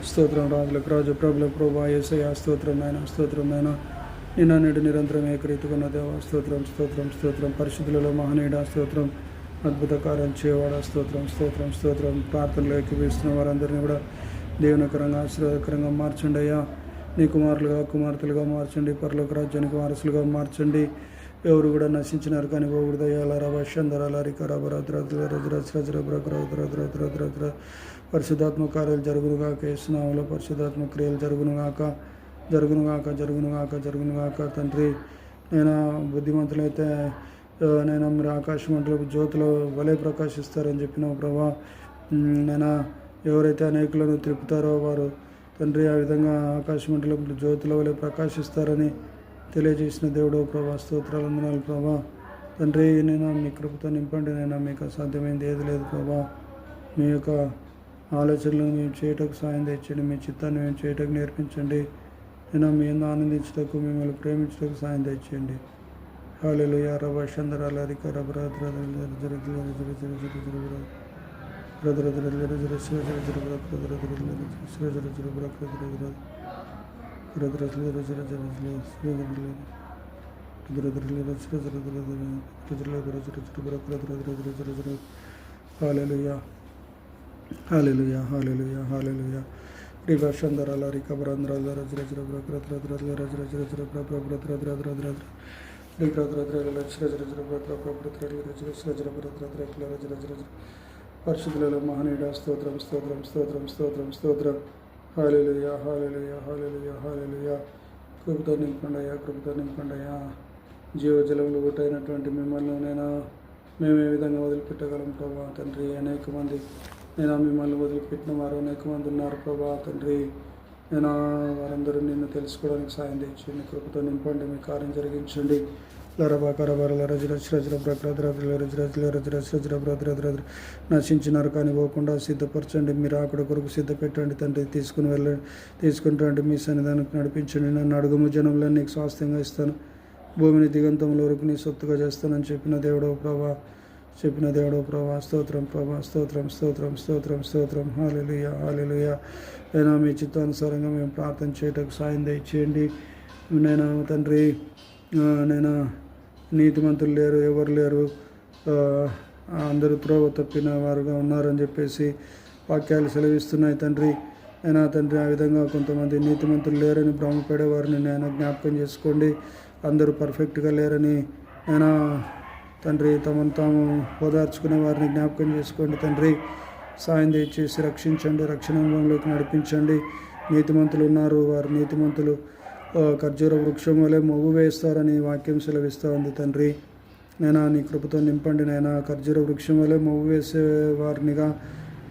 స్తోత్రం రాజులకు రాజు ప్రభుల ప్రభా యేసయ్యా స్తోత్రం నాయన స్తోత్రం నాయన నిన్న నేడు నిరంతరం ఏకరీతికున్న దేవ స్తోత్రం స్తోత్రం స్తోత్రం పరిశుద్ధులలో మహనీయుడ స్తోత్రం అద్భుత కార్యం చేయవాడ స్తోత్రం స్తోత్రం స్తోత్రం ప్రార్థనలో ఎక్కిపిస్తున్న వారందరినీ కూడా దేవునికరంగా ఆశీర్వాదకరంగా మార్చండి అయ్యా నీ కుమారులుగా కుమార్తెలుగా మార్చండి పరలోక రాజ్యానికి వారసులుగా మార్చండి ఎవరు కూడా నశించినారు కానీ పరిశుద్ధాత్మ కార్యాలు జరుగునుగాక యేసునామములో పరిశుద్ధాత్మ క్రియలు జరుగునుగాక తండ్రి నేను బుద్ధిమంతులైతే నేను మీరు ఆకాశ మండలపు జ్యోతిలో వలె ప్రకాశిస్తారని చెప్పిన ప్రభా నేను ఎవరైతే అనేకులను త్రిపుతారో వారు తండ్రి ఆ విధంగా ఆకాశ మండలపు జ్యోతిలో వలె ప్రకాశిస్తారని తెలియజేసిన దేవుడు ప్రభా స్తోత్రాలు వందనాలు ప్రభా తండ్రి నేను మీ కృపతో నింపండి నేను మీకు అసాధ్యమైంది ఏది లేదు ప్రభా మీ యొక్క ఆలోచనలు మేము చేయటకు సాయం తెచ్చండి మీ చిత్తాన్ని మేము చేయటకు నేర్పించండి నేను మీ ఎందు ఆనందించటకు మిమ్మల్ని ప్రేమించటకు సాయం తెచ్చండి హల్లెలూయా రబ షందరాలరిక హల్లెలూయా హల్లెలూయా హల్లెలూయా హల్లెలూయా రివర్షందరాల రికబరంద్రాల పరిశుద్ధులలో మహనీయుడ స్తోత్రం స్తోత్రం స్తోత్రం స్తోత్రం స్తోత్రం హల్లెలూయా హల్లెలూయా హల్లెలూయా హల్లెలూయా కృపతో నింపండయ్యా జీవజలంలో ఒకటైనటువంటి మిమ్మల్ని మేము ఏ విధంగా వదిలిపెట్టగలం ప్రభా తండ్రి అనేక మంది మిమ్మల్ని వదిలిపెట్టిన వారు అనేక మంది ఉన్నారు ప్రభా తండ్రి వారందరూ నిన్ను తెలుసుకోవడానికి సాయం తెచ్చండి కృపతో నింపండి మీ కార్యం జరిగించండి నశించినారు కానీ పోకుండా సిద్ధపరచండి మీరు అక్కడ కొరకు సిద్ధపెట్టండి తండ్రి తీసుకుని రండి మీ సన్నిధానికి నడిపించండి నన్ను అడుగుము జనంలో నీకు స్వాస్థ్యంగా ఇస్తాను భూమిని దిగంతంలో వరకు నీ సొత్తుగా చేస్తానని చెప్పిన దేవుడో ప్రభా స్తోత్రం ప్రభా స్తోత్రం స్తోత్రం స్తోత్రం స్తోత్రం హల్లెలూయా హల్లెలూయా అయినా మీ చిత్తానుసారంగా మేము ప్రార్థన చేయటకు సాయం దయచేయండి నేను తండ్రి నేను నీతిమంతులు లేరు ఎవరు లేరు అందరూ త్రోవ తప్పిన వారుగా ఉన్నారని చెప్పేసి వాక్యాలు సెలవిస్తున్నాయి తండ్రి తండ్రి ఆ విధంగా కొంతమంది నీతిమంతులు లేరని భ్రమపడే వారిని జ్ఞాపకం చేసుకోండి అందరూ పర్ఫెక్ట్గా లేరని తండ్రి తమను తాము ఓదార్చుకునే వారిని జ్ఞాపకం చేసుకోండి తండ్రి సాయం దయచేసి రక్షించండి రక్షణంలోకి నడిపించండి నీతిమంతులు ఉన్నారు వారు నీతిమంతులు ఖర్జూర వృక్షం వలె మొగ్గు వేస్తారని వాక్యం సెలవిస్తూ ఉంది తండ్రి నీ కృపతో నింపండి ఖర్జూర వృక్షం వలె మొగ్గు వేసే వారినిగా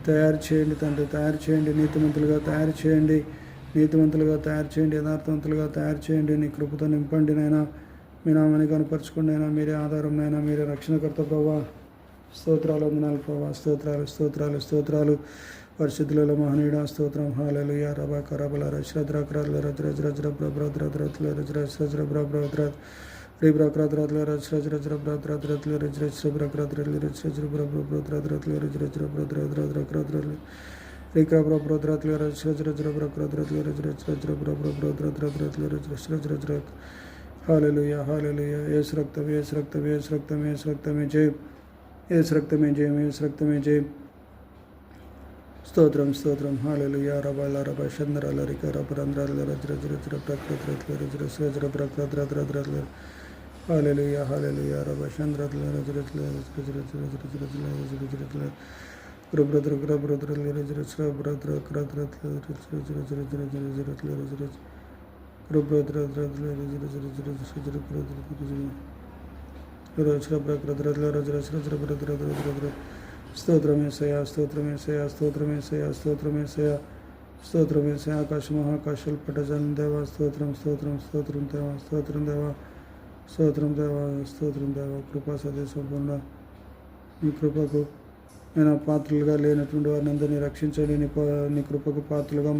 తయారు చేయండి తండ్రి తయారు చేయండి నీతిమంతులుగా తయారు చేయండి యథార్థవంతులుగా తయారు చేయండి నీ కృపతో నింపండి మీ నామాన్ని కనపరచుకోండి మీరే ఆధారం మీరే రక్షణకర్త ప్రభా స్తోత్రాలు వందనాలు ప్రభా స్తోత్రాలు పరిశుద్ధులలో మహనీయుడ స్తోత్రం హల్లెలూయా రబా కరబల రజ్రద్రక్రాల హల్లెలూయా హల్లెలూయా యేసు రక్తమే జయం స్తోత్రం హల్లెలూయా రబాల రబ షందరాల రిక రబరంద్రాల హల్లెలూయా హల్లెలూయా రబ షంద్రాల స్తోత్రమేసయా ఆకాశ మహాకాశాలు పట్టజాలం దేవా స్తోత్రం దేవా కృపా సదే సంపూర్ణ మీ కృపకు పాత్రలుగా లేనటువంటి వారిని అందరినీ రక్షించండి నీ కృపకు పాత్రలుగా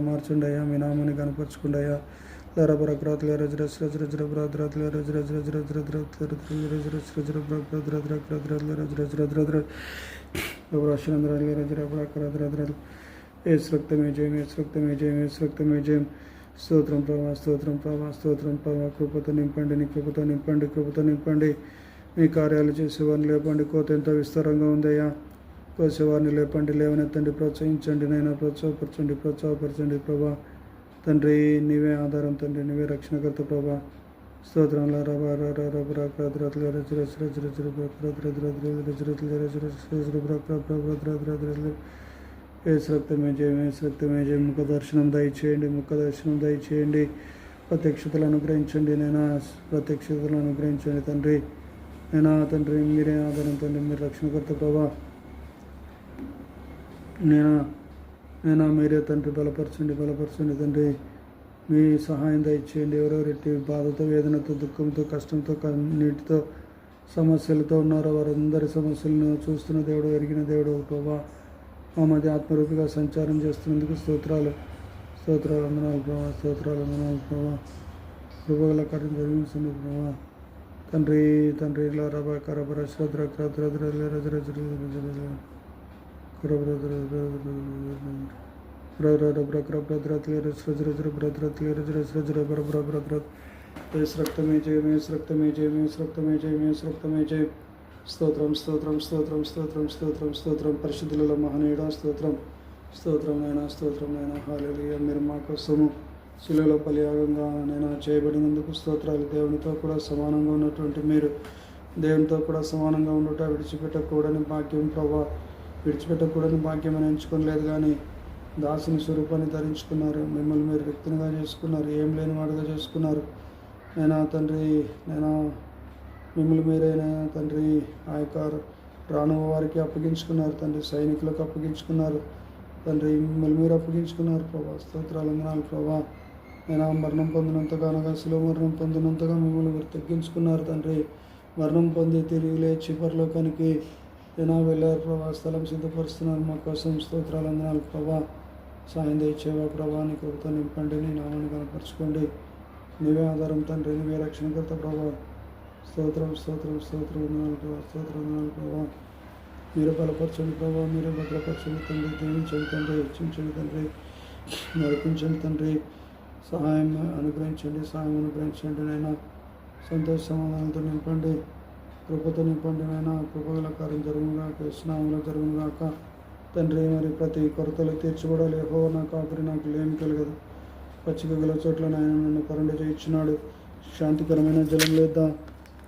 మార్చండి అయ్యా మీ నామాన్ని కనపరచుకోండి అయ్యా స్తోత్రం ప్రభా, స్తోత్రం ప్రభా, స్తోత్రం ప్రభా. కృపతో నింపండి, నీ కృపతో నింపండి, కృపతో నింపండి. మీ కార్యాలు చేసేవారిని లేపండి. కోత ఎంతో విస్తారంగా ఉందయ్యా. కోసేవారిని లేపండి, లేవనెత్తండి, ప్రోత్సహించండి, నైనా ప్రోత్సాహపరచండి ప్రభా. తండ్రి నీవే ఆధారం, తండ్రి నీవే రక్షణకర్త ప్రభా. స్తోత్రం. రక్తమే జయం. ముఖ దర్శనం దయచేయండి. ప్రత్యక్షతలు అనుగ్రహించండి నైనా, ప్రత్యక్షతలు అనుగ్రహించండి తండ్రి. నైనా తండ్రి మీరే ఆధారం, తండ్రి మీరు రక్షణకర్త ప్రభా. నేనా మీరే తండ్రి, బలపరచండి తండ్రి. మీ సహాయం దయచేయండి. ఎవరెవరెట్టి బాధతో, వేదనతో, దుఃఖంతో, కష్టంతో, కన్నీటితో, సమస్యలతో ఉన్నారో వారందరి సమస్యలను చూస్తున్న దేవుడు, ఎరిగిన దేవుడు ప్రభా. మా మధ్య ఆత్మరూపిగా సంచారం చేస్తున్నందుకు స్తోత్రాలు, వందనాలు ప్రభా. కృపగల కార్యం జరిగించండి ప్రభా. తండ్రి రక్తమే జయం. స్తోత్రం. పరిశుద్ధులలో మహనీయుడా స్తోత్రం నైనా. హల్లెలూయా. మీరు మా కోసము శిలువలో బలియాగంగా నైనా చేయబడినందుకు స్తోత్రాలు. దేవునితో కూడా సమానంగా ఉన్నటువంటి మీరు, దేవునితో కూడా సమానంగా ఉండుట విడిచిపెట్టకూడని భాగ్యం ప్రభా. విడిచిపెట్టకూడని భాగ్యం అని ఎంచుకోలేదు, కానీ దాసుని స్వరూపాన్ని ధరించుకున్నారు. మిమ్మల్ని మీరు వ్యక్తిగా చేసుకున్నారు, ఏం లేని వాడుగా చేసుకున్నారు నైనా తండ్రి. మిమ్మల్ని మీరైనా తండ్రి ఆ యొక్క రానువ వారికి అప్పగించుకున్నారు తండ్రి, సైనికులకు అప్పగించుకున్నారు తండ్రి, మిమ్మల్ని మీరు అప్పగించుకున్నారు ప్రభా. స్తోత్రాలు, వందనాలు ప్రభా. నేను మరణం పొందినంతగా, అనగా శిలువ మరణం పొందినంతగా మిమ్మల్ని మీరు తగ్గించుకున్నారు తండ్రి. మరణం పొంది తిరిగి లేచి పరలోకానికి వెళ్ళారు ప్రభా. స్థలం సిద్ధపరుస్తున్నారు మా కోసం. స్తోత్రాలు, వందనాలు ప్రభా. సాయం దయచేవా ప్రభా. నీ కృపతో నింపండి, నీ నామాన్ని కనపరచుకోండి. నీవే ఆధారం తండ్రి, నీవే రక్షణకర్త ప్రభా. స్తోత్రం. వందనాలు ప్రభా. మీరే బలపరచండి ప్రభా, మీరే భద్రపరచండి తండ్రి. దీవించండి తండ్రి, హెచ్చించండి తండ్రి, నడిపించండి తండ్రి. సహాయం అనుగ్రహించండి నైనా. సంతోష సమాధానంతో నింపండి, కృపతో నింపండి నైనా. కృపగల కార్యం జరుగుగాక, యేసునామములో జరుగుగాక తండ్రి. మరి ప్రతి కొరతలు తీర్చబడాలి. యెహోవా నా కాపరి, నాకు లేమి కలగదు. పచ్చిక గల చోట్ల ఆయన నన్ను పరుండ చేయించున్నాడు. శాంతికరమైన జలం లేదా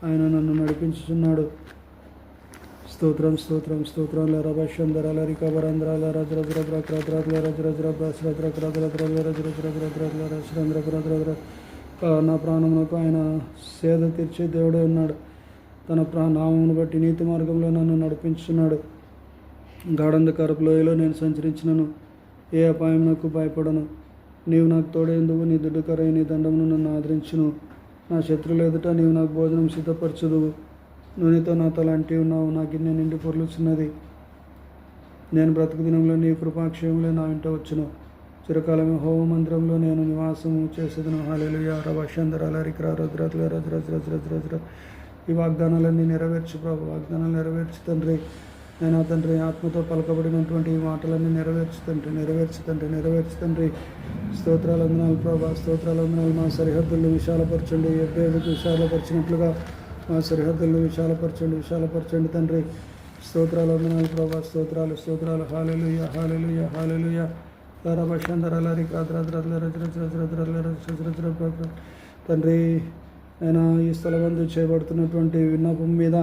ఆయన నన్ను నడిపించుచున్నాడు. స్తోత్రం. రభశంధరాల రికబరంధ్రాల నా ప్రాణమునకు ఆయన సేద తీర్చే దేవుడే ఉన్నాడు. తన నామమును బట్టి నీతి మార్గంలో నన్ను నడిపించుచున్నాడు. గాఢంధకారపు లోయలో నేను సంచరించినను ఏ అపాయం నాకు భయపడను. నీవు నాకు తోడేందుకు, నీ దుడ్డుకరై నీ దండమును నన్ను ఆదరించును. నా శత్రువుల ఎదుట నీవు నాకు భోజనం సిద్ధపరచుదువు. నూనెతో నా తల అంటి ఉన్నావు, నా గిన్నె నిండి పొర్లుచున్నది. నేను బ్రతుకు దినంలో నీ కృపాక్షయములే నా వెంట వచ్చును. చిరకాలమే హోమ మందిరంలో నేను నివాసము చేసేదను. హల్లెలూయా. రభశంధరాల రికరాజ్ర. ఈ వాగ్దానాలన్నీ నెరవేర్చు ప్రభు, వాగ్దానాలు నెరవేర్చు తండ్రి. నేను తండ్రి ఆత్మతో పలకబడినటువంటి ఈ మాటలన్నీ నెరవేర్చు తండ్రి. స్తోత్రాలు, వందనాలు ప్రభా. మా సరిహద్దులను విశాలపరచండి. ఎబ్బేలకు విశాలపరిచినట్లుగా మా సరిహద్దులను విశాలపరచండి తండ్రి. స్తోత్రాలు, వందనాలు ప్రభా. స్తోత్రాలు. హల్లెలూయా. తండ్రి నేను ఈ స్థలమందు చేయబడుతున్నటువంటి విన్నపం మీద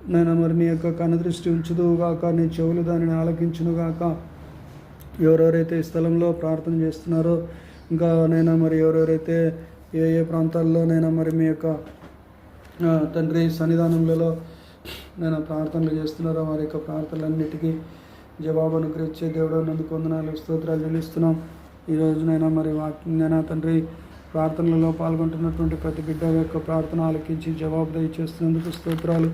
నేను మరి నీ యొక్క కనుదృష్టి ఉంచుదువుగాక, నీ చెవులు దానిని ఆలకించునుగాక. ఎవరెవరైతే ఈ స్థలంలో ప్రార్థన చేస్తున్నారో, ఇంకా నైనా మరి ఎవరెవరైతే ఏ ప్రాంతాల్లో మరి మీ యొక్క తండ్రి సన్నిధానంలో నేను ప్రార్థనలు చేస్తున్నారో, వారి యొక్క ప్రార్థనలన్నిటికీ జవాబు అనుగ్రహించే దేవుడు నందుకు వందనాలు, స్తోత్రాలు చెల్లిస్తున్నాం. ఈరోజునైనా మరి వాక్యంగా తండ్రి ప్రార్థనలలో పాల్గొంటున్నటువంటి ప్రతి బిడ్డ యొక్క ప్రార్థన ఆలకించి జవాబు దయచేస్తున్నందుకు స్తోత్రాలు.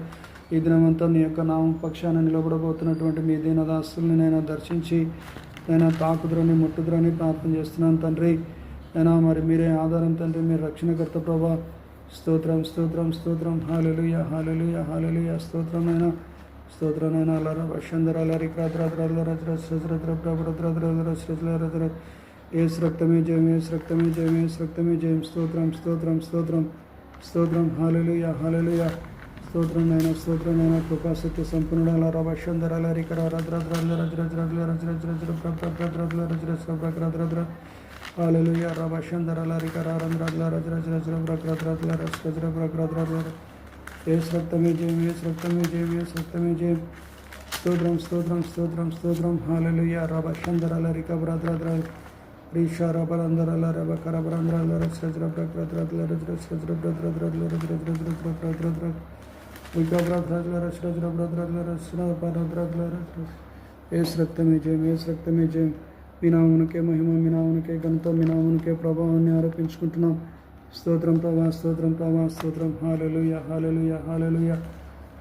ఈ దినమంతా నీ యొక్క నామం పక్షాన నిలబడబోతున్నటువంటి మీ దీనదాసుల్ని నేను దర్శించి తాకుదురని ముట్టుదురని ప్రార్థన చేస్తున్నాను తండ్రి. అయినా మరి మీరే ఆధారం తండ్రి, మీరు రక్షణకర్త ప్రభా. స్తోత్రం స్తోత్రం స్తోత్రం. హల్లెలూయా హల్లెలూయా హల్లెలూయా. స్తోత్రమైన స్తోత్రనైనా అల్లర వర్షంధర అల్లరి క్రాత్ర ఏసు రక్తమే జయం, ఏసు రక్తమే జయం, ఏసు రక్తమే జయం. స్తోత్రం స్తోత్రం స్తోత్రం స్తోత్రం. హల్లెలూయా హల్లెలూయా. స్తోత్రం నైనా స్తోత్రం నైనా. కృపా సత్య సంపూర్ణ అల్లర వర్షంధర అల్లరి హల్లెలూయా. రభషంధర అల్లరి ఏసు రక్తమే జయం, ఏసు రక్తమే జయం, ఏసు రక్తమే జయం. స్తోత్రం స్తోత్రం స్తోత్రం స్తోత్రం. హల్లెలూయా. రభషంధర రికబ్రద్ర రీషా రబరందరల రబకరబరంద్రల ఏసు రక్తమే జయం, ఏసు రక్తమే జయం. మీ నామమునకే మహిమ, మీ నామమునకే ఘనత, మీ నామమునకే ప్రభావాన్ని ఆరోపించుకుంటున్నాం. స్తోత్రం ప్రభా, స్తోత్రం ప్రభా, స్తోత్రం. హల్లెలూయా హల్లెలూయా హల్లెలూయా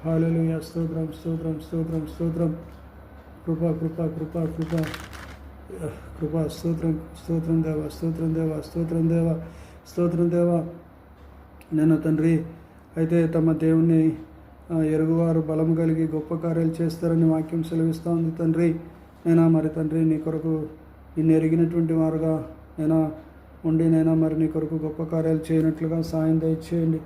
హల్లెలూయా. స్తోత్రం స్తోత్రం స్తోత్రం స్తోత్రం. కృపా కృపా కృపా కృపా కృపా. స్తోత్రం స్తోత్రం దేవ, స్తోత్రం దేవ, స్తోత్రం దేవ, స్తోత్రం దేవ. నేను తండ్రి అయితే తమ దేవుణ్ణి ఎరుగువారు బలం కలిగి గొప్ప కార్యాలు చేస్తారని వాక్యం సెలవిస్తూ ఉంది తండ్రి. నైనా మరి తండ్రి నీ కొరకు నిన్ను ఎరిగినటువంటి వారుగా నైనా ఉండి నైనా మరి నీ కొరకు గొప్ప కార్యాలు చేయనట్లుగా సాయం దయచేయండి.